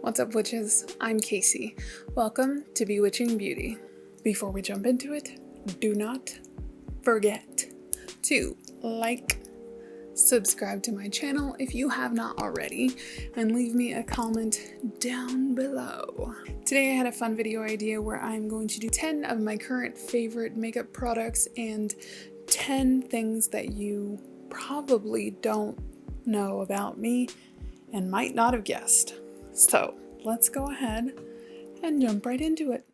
What's up, witches? I'm Casey. Welcome to Bewitching Beauty. Before we jump into it, do not forget to like, subscribe to my channel if you have not already, and leave me a comment down below. Today I had a fun video idea where I'm going to do 10 of my current favorite makeup products and 10 things that you probably don't know about me and might not have guessed. So let's go ahead and jump right into it.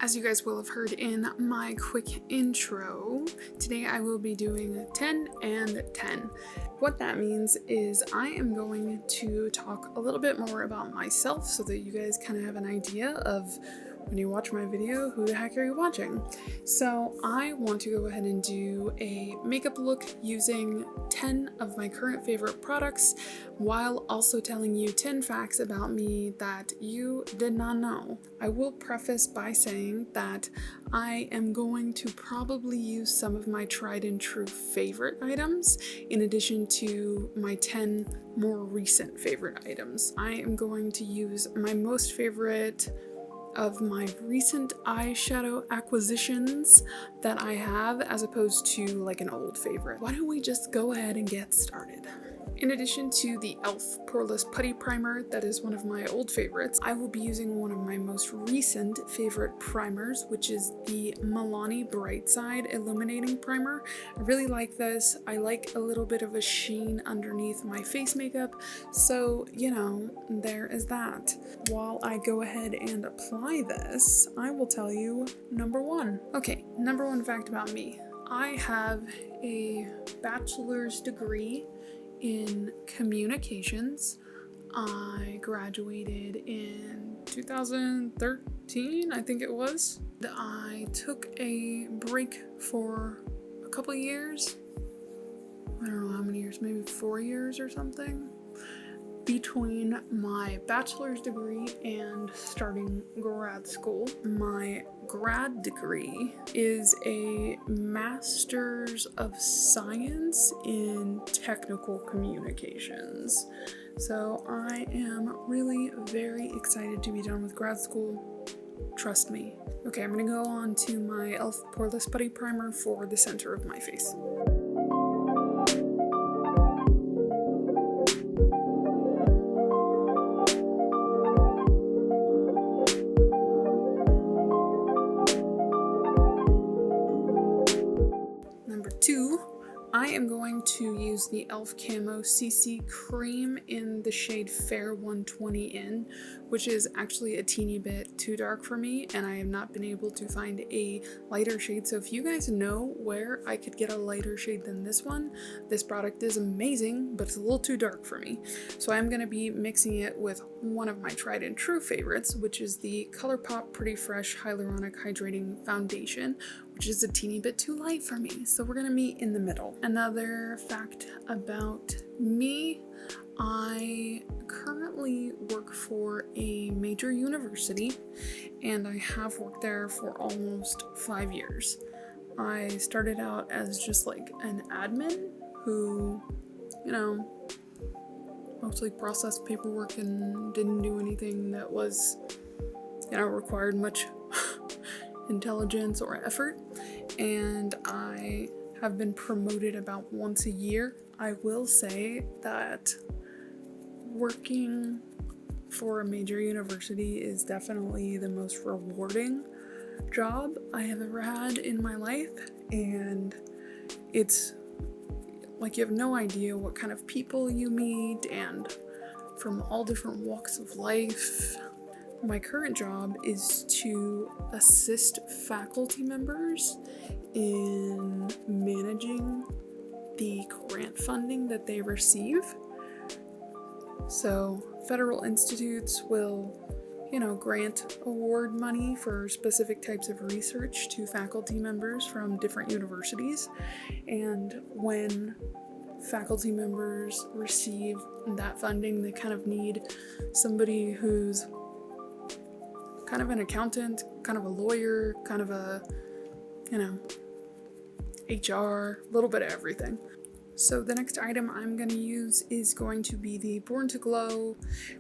As you guys will have heard in my quick intro, today I will be doing 10 and 10. What that means is I am going to talk a little bit more about myself so that you guys kind of have an idea of when you watch my video, who the heck are you watching? So I want to go ahead and do a makeup look using 10 of my current favorite products while also telling you 10 facts about me that you did not know. I will preface by saying that I am going to probably use some of my tried and true favorite items in addition to my 10 more recent favorite items. I am going to use my most favorite of my recent eyeshadow acquisitions that I have as opposed to like an old favorite. Why don't we just go ahead and get started? In addition to the e.l.f. Poreless Putty Primer, that is one of my old favorites, I will be using one of my most recent favorite primers, which is the Milani Brightside Illuminating Primer. I really like this. I like a little bit of a sheen underneath my face makeup, so, you know, there is that. While I go ahead and apply this, I will tell you number one. Okay, number one fact about me. I have a bachelor's degree in communications. I graduated in 2013, I think it was. I took a break for a couple of years. I don't know how many years, maybe 4 years or something, between my bachelor's degree and starting grad school. My grad degree is a Master's of Science in Technical Communications. So I am really very excited to be done with grad school. Trust me. Okay, I'm gonna go on to my e.l.f. Poreless Putty Primer for the center of my face. I am going to use the e.l.f. Camo CC Cream in the shade Fair 120 in, which is actually a teeny bit too dark for me, and I have not been able to find a lighter shade. So if you guys know where I could get a lighter shade than this one, this product is amazing, but it's a little too dark for me. So I'm going to be mixing it with one of my tried and true favorites, which is the ColourPop Pretty Fresh Hyaluronic Hydrating Foundation, which is a teeny bit too light for me. So we're gonna meet in the middle. Another fact about me, I currently work for a major university and I have worked there for almost 5 years. I started out as just like an admin who, you know, mostly processed paperwork and didn't do anything that was, you know, required much intelligence or effort, and I have been promoted about once a year. I will say that working for a major university is definitely the most rewarding job I have ever had in my life, and it's like you have no idea what kind of people you meet and from all different walks of life. My current job is to assist faculty members in managing the grant funding that they receive. So federal institutes will, you know, grant award money for specific types of research to faculty members from different universities. And when faculty members receive that funding, they kind of need somebody who's kind of an accountant, kind of a lawyer, kind of a, HR, a little bit of everything. So the next item I'm going to use is going to be the Born to Glow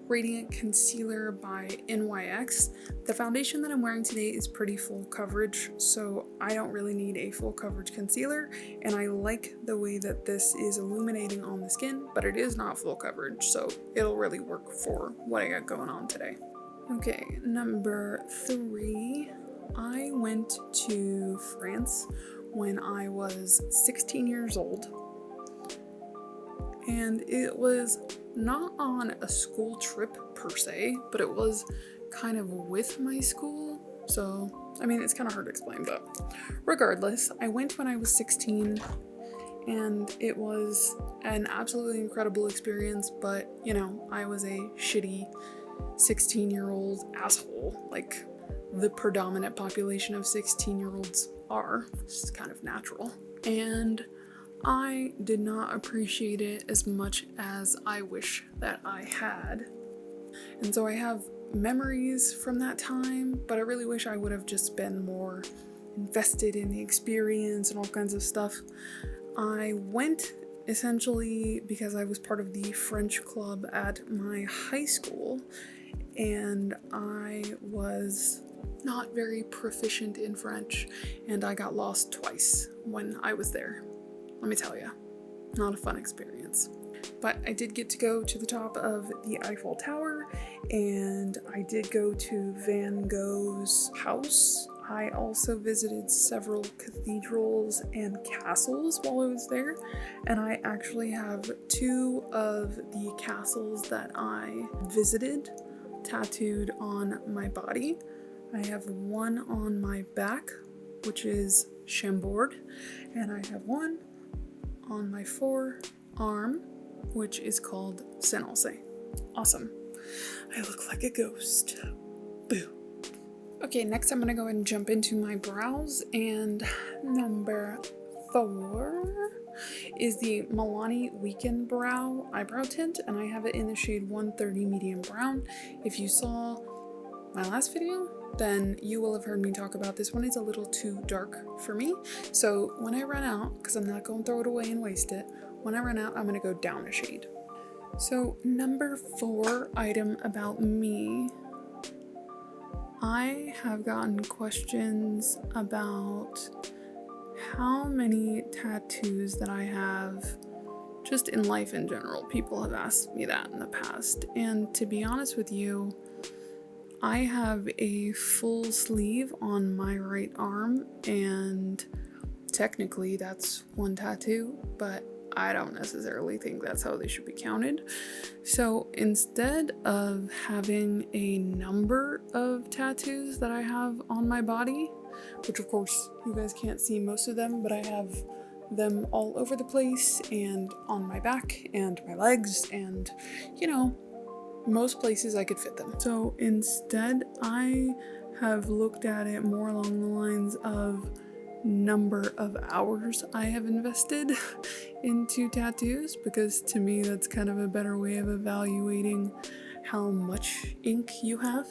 Radiant Concealer by NYX. The foundation that I'm wearing today is pretty full coverage, so I don't really need a full coverage concealer, and I like the way that this is illuminating on the skin, but it is not full coverage, so it'll really work for what I got going on today. Okay, number 3, I went to France when I was 16 years old. And it was not on a school trip per se, but it was kind of with my school. So, I mean, it's kind of hard to explain, but regardless, I went when I was 16 and it was an absolutely incredible experience, but I was a shitty 16-year-old asshole, like the predominant population of 16-year-olds are. It's just kind of natural. And I did not appreciate it as much as I wish that I had. And so I have memories from that time, but I really wish I would have just been more invested in the experience and all kinds of stuff. I went essentially because I was part of the French club at my high school, and I was not very proficient in French, and I got lost twice when I was there. Let me tell you, not a fun experience. But I did get to go to the top of the Eiffel Tower, and I did go to Van Gogh's house. I also visited several cathedrals and castles while I was there, and I actually have 2 of the castles that I visited tattooed on my body. I have one on my back, which is Chambord, and I have one on my forearm, which is called Saint-Orsay. Awesome. I look like a ghost. Boo. Okay, next I'm gonna go ahead and jump into my brows, and number 4 is the Milani Weekend Brow Eyebrow Tint, and I have it in the shade 130 Medium Brown. If you saw my last video, then you will have heard me talk about this one. It's a little too dark for me, so when I run out, because I'm not going to throw it away and waste it, when I run out I'm going to go down a shade. So number 4 item about me, I have gotten questions about how many tattoos that I have just in life in general. People have asked me that in the past, and to be honest with you, I have a full sleeve on my right arm, and technically that's 1 tattoo, but I don't necessarily think that's how they should be counted. So instead of having a number of tattoos that I have on my body, which of course you guys can't see most of them, but I have them all over the place and on my back and my legs and, most places I could fit them. So instead, I have looked at it more along the lines of number of hours I have invested into tattoos, because to me that's kind of a better way of evaluating how much ink you have.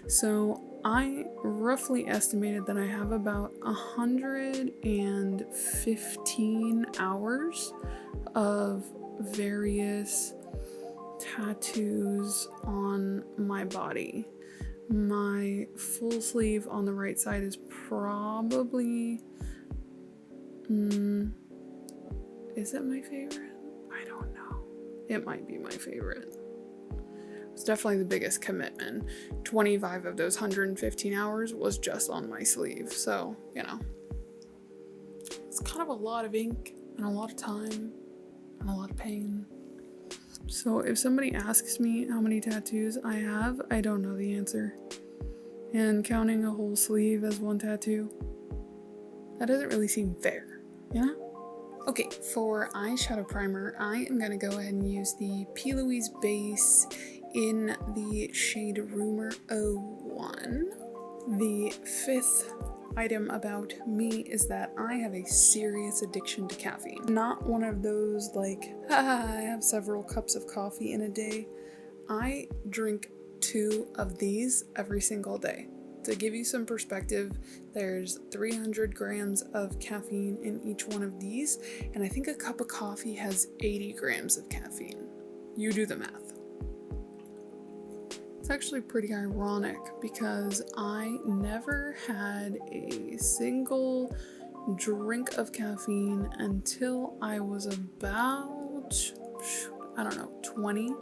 So I roughly estimated that I have about 115 hours of various tattoos on my body. My full sleeve on the right side is probably is it my favorite? I don't know. It might be my favorite. It's definitely the biggest commitment. 25 of those 115 hours was just on my sleeve, so it's kind of a lot of ink and a lot of time and a lot of pain. So if somebody asks me how many tattoos I have, I don't know the answer. And counting a whole sleeve as 1 tattoo, that doesn't really seem fair, Okay, for eyeshadow primer, I am going to go ahead and use the P. Louise base in the shade Rumor 01. The 5th item about me is that I have a serious addiction to caffeine. Not one of those like, I have several cups of coffee in a day. I drink 2 of these every single day. To give you some perspective, there's 300 grams of caffeine in each one of these, and I think a cup of coffee has 80 grams of caffeine. You do the math. It's actually pretty ironic because I never had a single drink of caffeine until I was about, 20,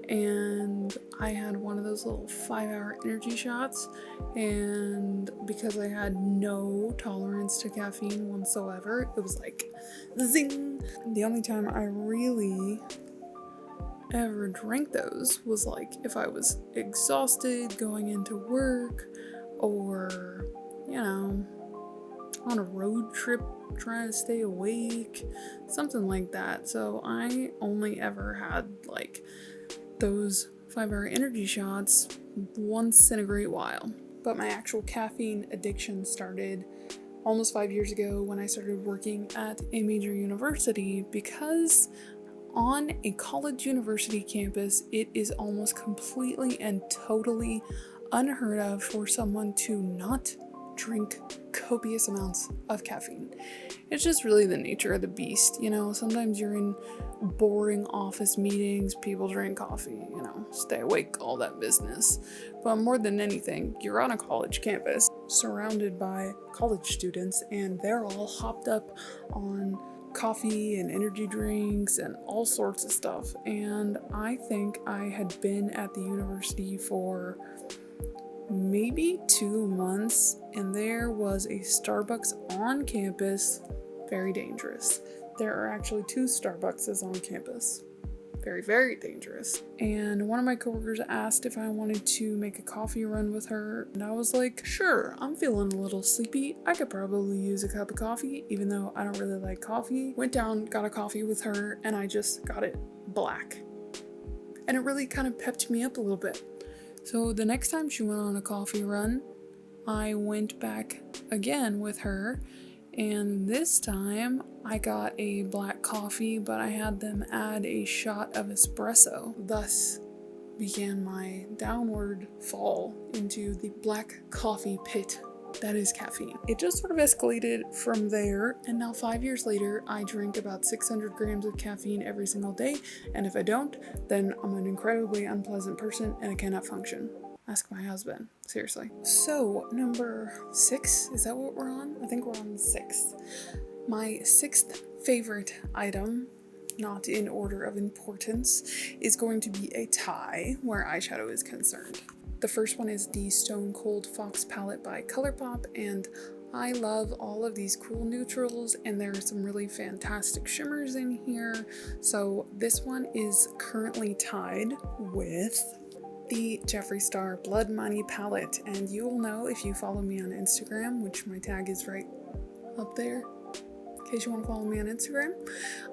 and I had one of those little 5-hour energy shots, and because I had no tolerance to caffeine whatsoever, it was like zing. The only time I really ever drank those was like if I was exhausted going into work, or on a road trip trying to stay awake, something like that. So I only ever had like those 5-hour energy shots once in a great while. But my actual caffeine addiction started almost 5 years ago when I started working at a major university, because on a college university campus, it is almost completely and totally unheard of for someone to not drink copious amounts of caffeine. It's just really the nature of the beast, sometimes you're in boring office meetings, people drink coffee, stay awake, all that business. But more than anything, you're on a college campus surrounded by college students, and they're all hopped up on coffee and energy drinks and all sorts of stuff. And I think I had been at the university for maybe 2 months, and there was a Starbucks on campus. Very dangerous. There are actually 2 Starbuckses on campus. Very, very dangerous. And one of my coworkers asked if I wanted to make a coffee run with her, and I was like, sure, I'm feeling a little sleepy. I could probably use a cup of coffee, even though I don't really like coffee. Went down, got a coffee with her, and I just got it black. And it really kind of pepped me up a little bit. So the next time she went on a coffee run, I went back again with her, and this time I got a black coffee, but I had them add a shot of espresso. Thus began my downward fall into the black coffee pit that is caffeine. It just sort of escalated from there, and now 5 years later, I drink about 600 grams of caffeine every single day, and if I don't, then I'm an incredibly unpleasant person and I cannot function. Ask my husband, seriously. So, number 6, is that what we're on? I think we're on 6th. My 6th favorite item, not in order of importance, is going to be a tie where eyeshadow is concerned. The first one is the Stone Cold Fox palette by ColourPop, and I love all of these cool neutrals, and there are some really fantastic shimmers in here. So this one is currently tied with the Jeffree Star Blood Money palette, and you will know if you follow me on Instagram, which my tag is right up there, in case you want to follow me on Instagram.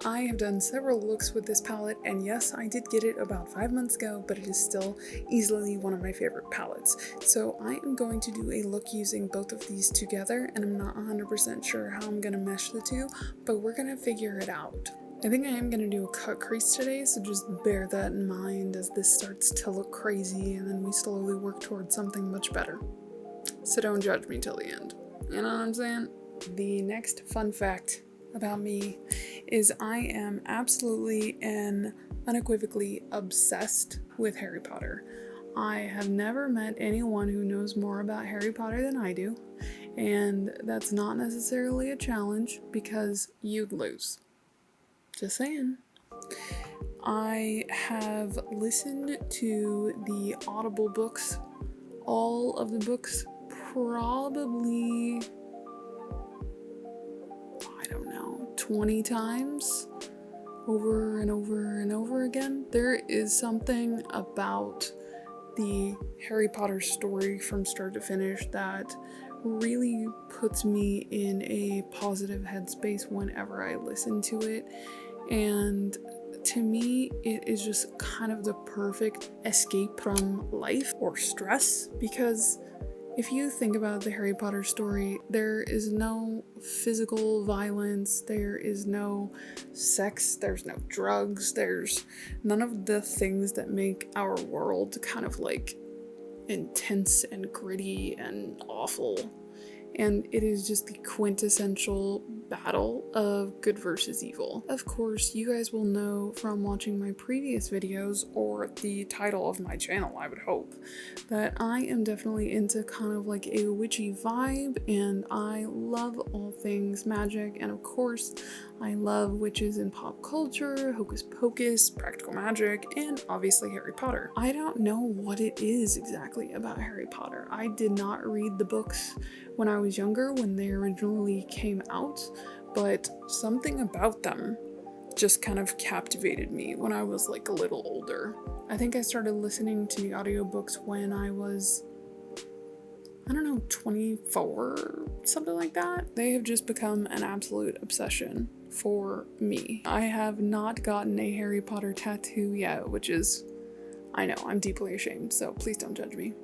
I have done several looks with this palette, and yes, I did get it about 5 months ago, but it is still easily one of my favorite palettes. So I am going to do a look using both of these together, and I'm not 100% sure how I'm going to mesh the two, but we're going to figure it out. I think I am going to do a cut crease today, so just bear that in mind as this starts to look crazy, and then we slowly work towards something much better. So don't judge me till the end. You know what I'm saying? The next fun fact about me is I am absolutely and unequivocally obsessed with Harry Potter. I have never met anyone who knows more about Harry Potter than I do, and that's not necessarily a challenge because you'd lose. Just saying. I have listened to the Audible books, all of the books, probably 20 times over and over and over again. There is something about the Harry Potter story from start to finish that really puts me in a positive headspace whenever I listen to it. And to me, it is just kind of the perfect escape from life or stress, because if you think about the Harry Potter story, there is no physical violence, there is no sex, there's no drugs, there's none of the things that make our world kind of like intense and gritty and awful. And it is just the quintessential battle of good versus evil. Of course, you guys will know from watching my previous videos or the title of my channel, I would hope, that I am definitely into kind of like a witchy vibe, and I love all things magic, and of course, I love witches in pop culture, hocus pocus, practical magic, and obviously Harry Potter. I don't know what it is exactly about Harry Potter. I did not read the books when I was younger, when they originally came out, but something about them just kind of captivated me when I was like a little older. I think I started listening to the audiobooks when I was, I don't know, 24, something like that. They have just become an absolute obsession for me. I have not gotten a Harry Potter tattoo yet, which is, I know, I'm deeply ashamed, so please don't judge me.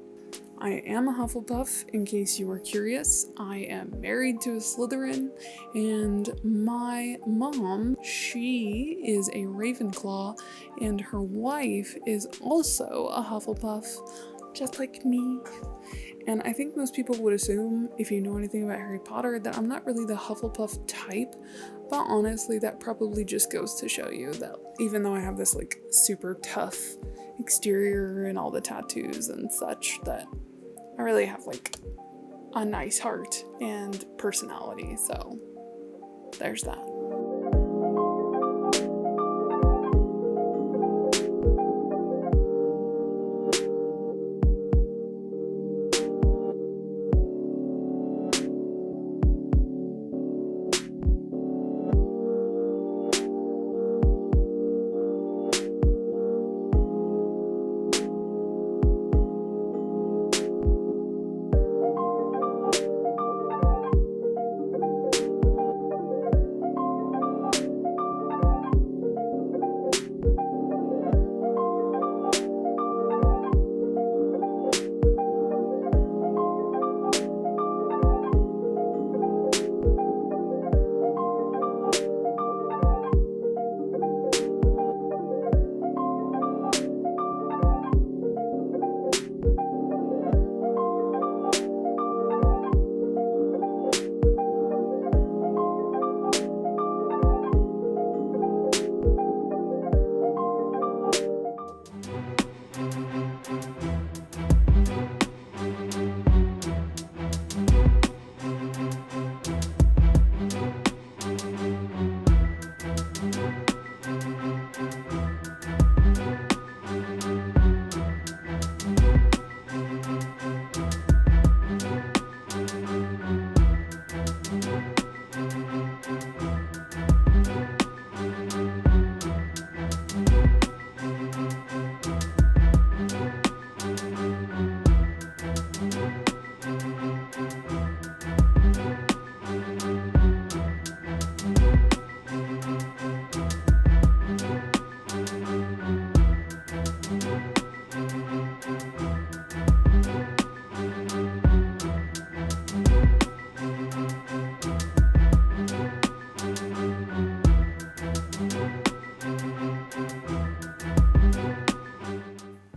I am a Hufflepuff, in case you were curious. I am married to a Slytherin, and my mom, she is a Ravenclaw, and her wife is also a Hufflepuff, just like me. And I think most people would assume, if you know anything about Harry Potter, that I'm not really the Hufflepuff type, but honestly, that probably just goes to show you that even though I have this like super tough exterior and all the tattoos and such, that I really have like a nice heart and personality, so there's that.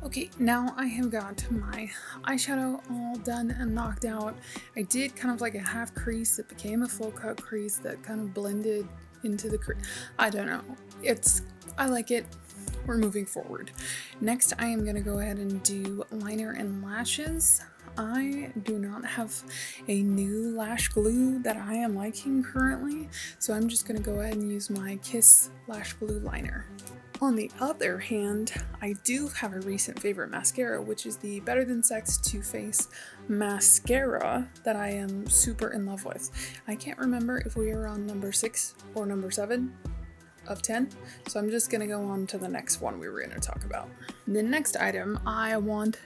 Okay, now I have got my eyeshadow all done and knocked out. I did kind of like a half crease that became a full cut crease that kind of blended into the crease. I don't know. I like it. We're moving forward. Next, I am gonna go ahead and do liner and lashes. I do not have a new lash glue that I am liking currently, so I'm just gonna go ahead and use my Kiss Lash Glue Liner. On the other hand, I do have a recent favorite mascara, which is the Better Than Sex Too Faced mascara that I am super in love with. I can't remember if we are on number 6 or number 7 of 10, so I'm just gonna go on to the next one we were gonna talk about. The next item I want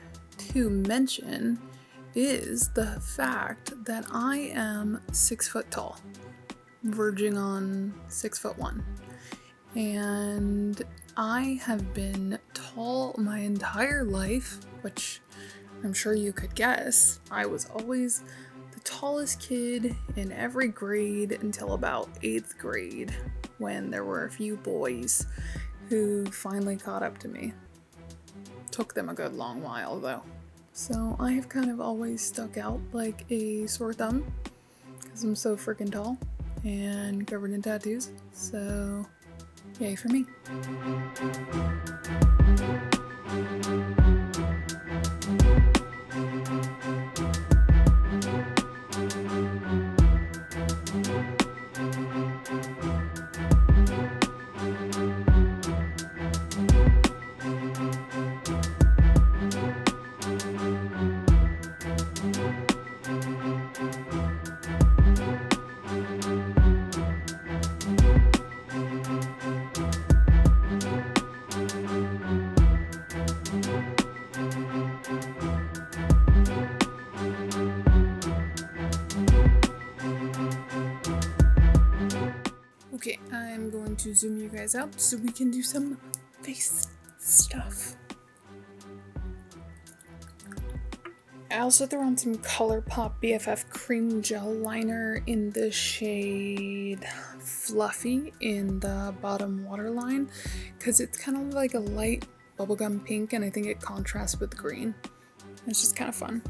to mention is the fact that I am 6 foot tall, verging on 6'1", and I have been tall my entire life, which I'm sure you could guess. I was always the tallest kid in every grade until about 8th grade, when there were a few boys who finally caught up to me. Took them a good long while though. So I have kind of always stuck out like a sore thumb because I'm so freaking tall and covered in tattoos. So yay for me. Okay, I'm going to zoom you guys out so we can do some face stuff. I also threw on some ColourPop BFF Cream Gel Liner in the shade Fluffy in the bottom waterline because it's kind of like a light bubblegum pink and I think it contrasts with green. It's just kind of fun.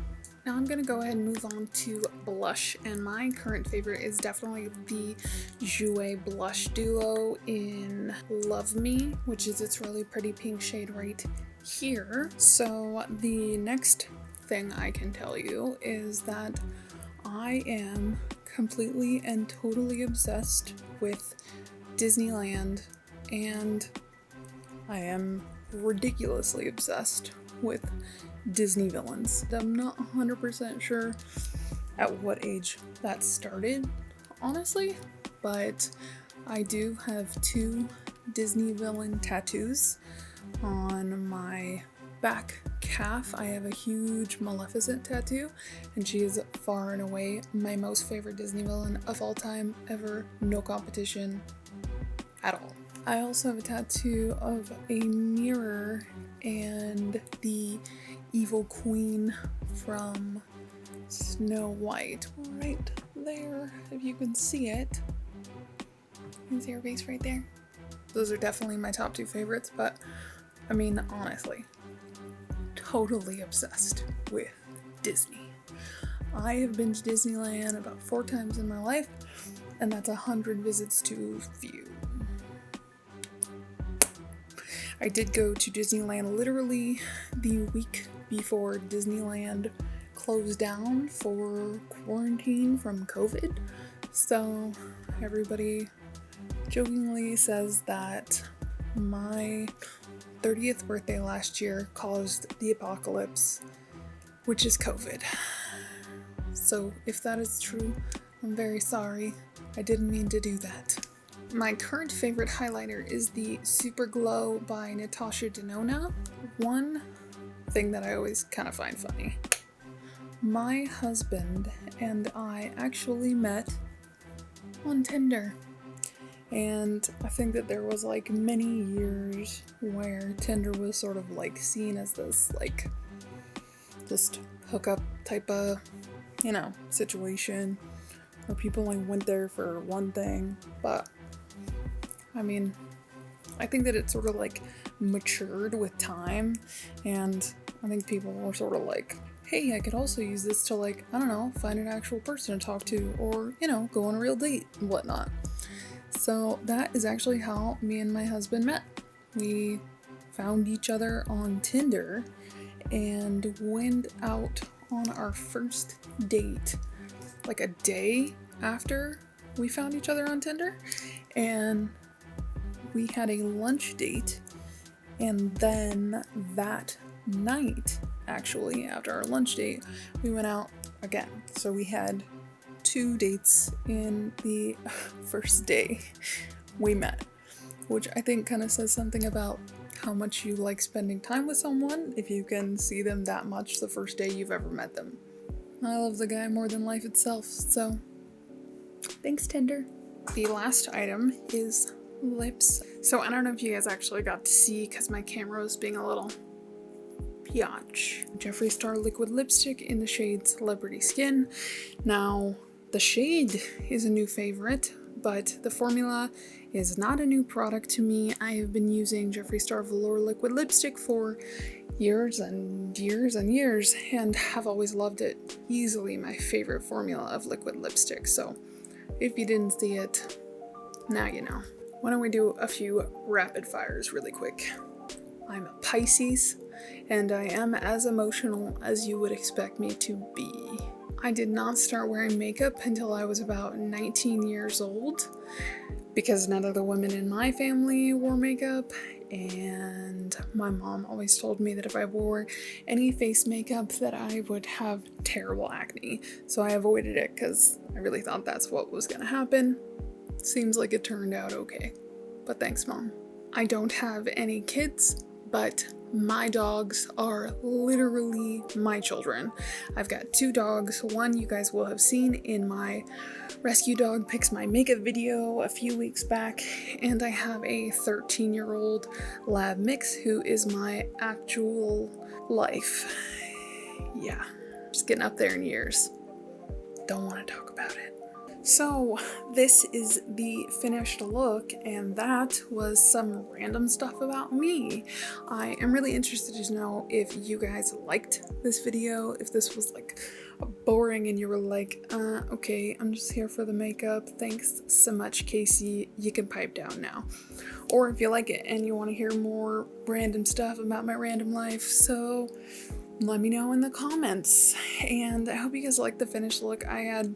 Now I'm gonna go ahead and move on to blush, and my current favorite is definitely the Jouer Blush Duo in Love Me, which is its really pretty pink shade right here. So the next thing I can tell you is that I am completely and totally obsessed with Disneyland, and I am ridiculously obsessed with Disney villains. I'm not 100% sure at what age that started, honestly, but I do have 2 Disney villain tattoos. On my back calf, I have a huge Maleficent tattoo, and she is far and away my most favorite Disney villain of all time, ever, no competition at all. I also have a tattoo of a mirror and the evil queen from Snow White right there, if you can see it. You can see her face right there. Those are definitely my top 2 favorites, but I mean, honestly, totally obsessed with Disney. I have been to Disneyland about 4 times in my life, and that's 100 visits too few. I did go to Disneyland literally the week before Disneyland closed down for quarantine from COVID. So everybody jokingly says that my 30th birthday last year caused the apocalypse, which is COVID. So if that is true, I'm very sorry. I didn't mean to do that. My current favorite highlighter is the Super Glow by Natasha Denona. One thing that I always kind of find funny. My husband and I actually met on Tinder. And I think that there was like many years where Tinder was sort of like seen as this like just hookup type of, situation where people like went there for one thing, but I mean, I think that it sort of like matured with time, and I think people were sort of like, hey, I could also use this to like, I don't know, find an actual person to talk to, or, go on a real date and whatnot. So that is actually how me and my husband met. We found each other on Tinder and went out on our first date like a day after we found each other on Tinder, and we had a lunch date, and then that night, actually, after our lunch date, we went out again. So we had 2 dates in the first day we met, which I think kind of says something about how much you like spending time with someone if you can see them that much the first day you've ever met them. I love the guy more than life itself, so thanks, Tinder. The last item is lips. So I don't know if you guys actually got to see because my camera was being a little biatch. Jeffree Star liquid lipstick in the shade Celebrity Skin. Now, the shade is a new favorite, but the formula is not a new product to me. I have been using Jeffree Star Velour liquid lipstick for years and years and years and have always loved it. Easily my favorite formula of liquid lipstick, so if you didn't see it, now you know. Why don't we do a few rapid fires really quick? I'm a Pisces, and I am as emotional as you would expect me to be. I did not start wearing makeup until I was about 19 years old, because none of the women in my family wore makeup, and my mom always told me that if I wore any face makeup that I would have terrible acne. So I avoided it because I really thought that's what was gonna happen. Seems like it turned out okay, but thanks, Mom. I don't have any kids, but my dogs are literally my children. I've got 2 dogs. One you guys will have seen in my Rescue Dog Picks My Makeup video a few weeks back, and I have a 13-year-old lab mix who is my actual life. Yeah, just getting up there in years. Don't want to talk about it. So this is the finished look, and that was some random stuff about me. I am really interested to know if you guys liked this video, if this was like boring and you were like, okay, I'm just here for the makeup, thanks so much, Casey, you can pipe down now. Or if you like it and you want to hear more random stuff about my random life, so let me know in the comments. And I hope you guys liked the finished look. I had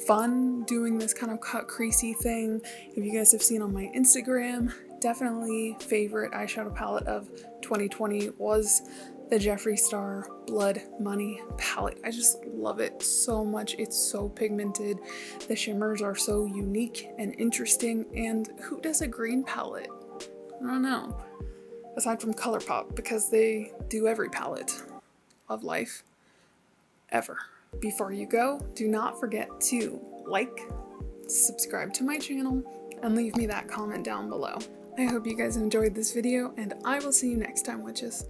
fun doing this kind of cut creasy thing. If you guys have seen on my Instagram, definitely favorite eyeshadow palette of 2020 was the Jeffree Star Blood Money palette. I just love it so much. It's so pigmented. The shimmers are so unique and interesting. And who does a green palette? I don't know. Aside from ColourPop, because they do every palette of life ever. Before you go, do not forget to like, subscribe to my channel, and leave me that comment down below. I hope you guys enjoyed this video, and I will see you next time, witches.